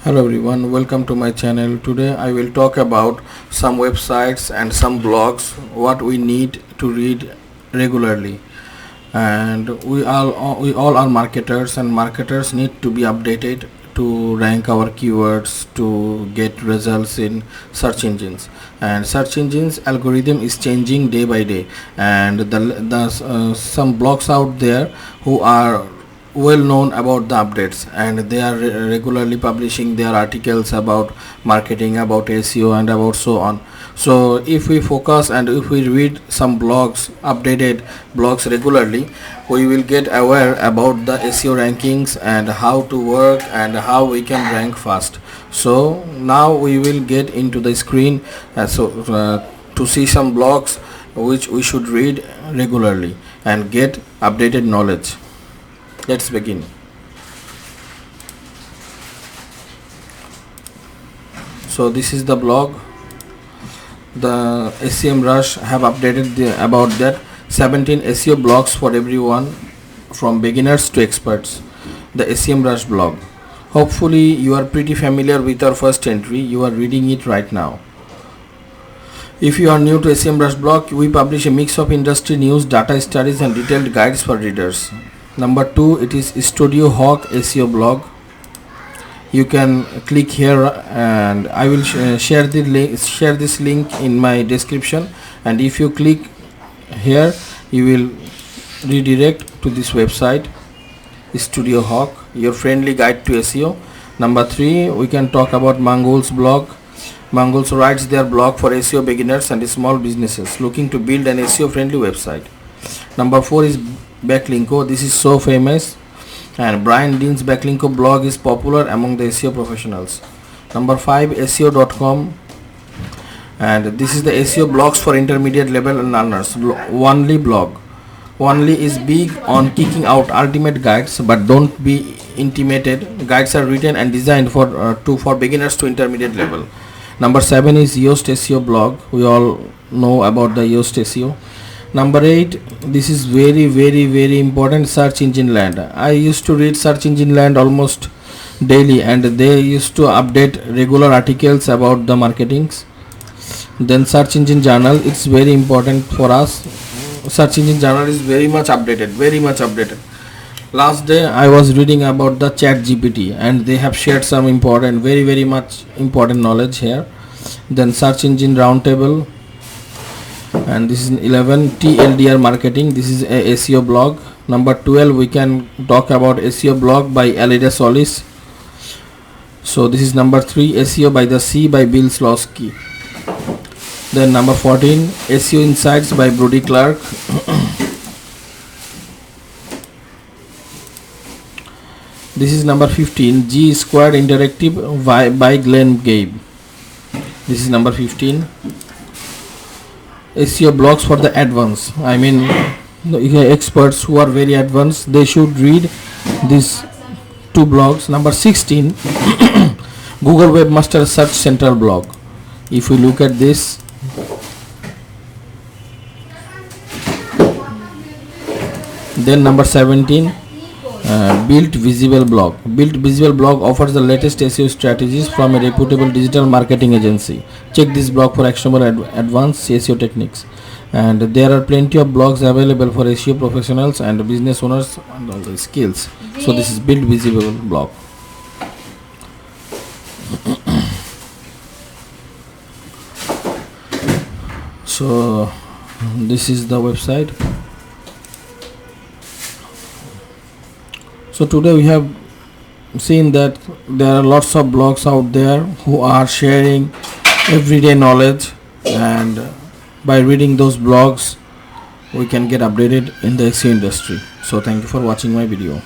Hello everyone, welcome to my channel. Today I will talk about some websites and some blogs what we need to read regularly. And we all are marketers, and marketers need to be updated to rank our keywords to get results in search engines. And search engines algorithm is changing day by day, and some blogs out there who are well known about the updates, and they are regularly publishing their articles about marketing, about SEO, and about so on. So if we focus and if we read some blogs, updated blogs regularly, we will get aware about the SEO rankings and how to work and how we can rank fast. So now we will get into the screen to see some blogs which we should read regularly and get updated knowledge. Let's begin. So this is the blog. The SEM Rush have updated about that 17 SEO blogs for everyone from beginners to experts. The SEM Rush blog. Hopefully you are pretty familiar with our first entry. You are reading it right now. If you are new to SEM Rush blog, we publish a mix of industry news, data studies, and detailed guides for readers. Number 2, it is Studio Hawk SEO blog. You can click here, and I will share this link in my description, and if you click here you will redirect to this website, Studio Hawk, your friendly guide to SEO. Number 3, we can talk about Mangol's blog. Mangol's writes their blog for SEO beginners and small businesses looking to build an SEO friendly website. Number 4 is Backlinko. This is so famous, and Brian Dean's Backlinko blog is popular among the SEO professionals. Number 5, SEO.com, and this is the SEO blogs for intermediate level learners. Only blog. Only is big on kicking out ultimate guides, but don't be intimidated. Guides are written and designed for beginners to intermediate level. Number 7 is Yoast SEO blog. We all know about the Yoast SEO. Number 8, this is very important, Search Engine Land. I used to read Search Engine Land almost daily, and they used to update regular articles about the marketings. Then Search Engine Journal, it's very important for us. Search Engine Journal is very much updated. Last day I was reading about the ChatGPT, and they have shared some important, very much important knowledge here. Then Search Engine Roundtable, and this is 11, TLDR marketing. This is a SEO blog. Number 12, we can talk about SEO blog by Alida Solis. So this is number 3, SEO by the Sea by Bill Slosky. Then number 14, SEO Insights by Brody Clark. This is number 15, G Squared Interactive by Glenn Gabe. This is number 15. SEO blogs for the advanced. I mean, the experts who are very advanced, they should read these two blogs. Number 16, Google Webmaster Search Central blog. If we look at this, then number 17, Built Visible blog. Built Visible blog offers the latest SEO strategies from a reputable digital marketing agency. Check this blog for actionable advanced SEO techniques. And there are plenty of blogs available for SEO professionals and business owners and all the skills. So this is Built Visible blog. So this is the website. So today we have seen that there are lots of blogs out there who are sharing everyday knowledge, and by reading those blogs we can get updated in the SEO industry. So thank you for watching my video.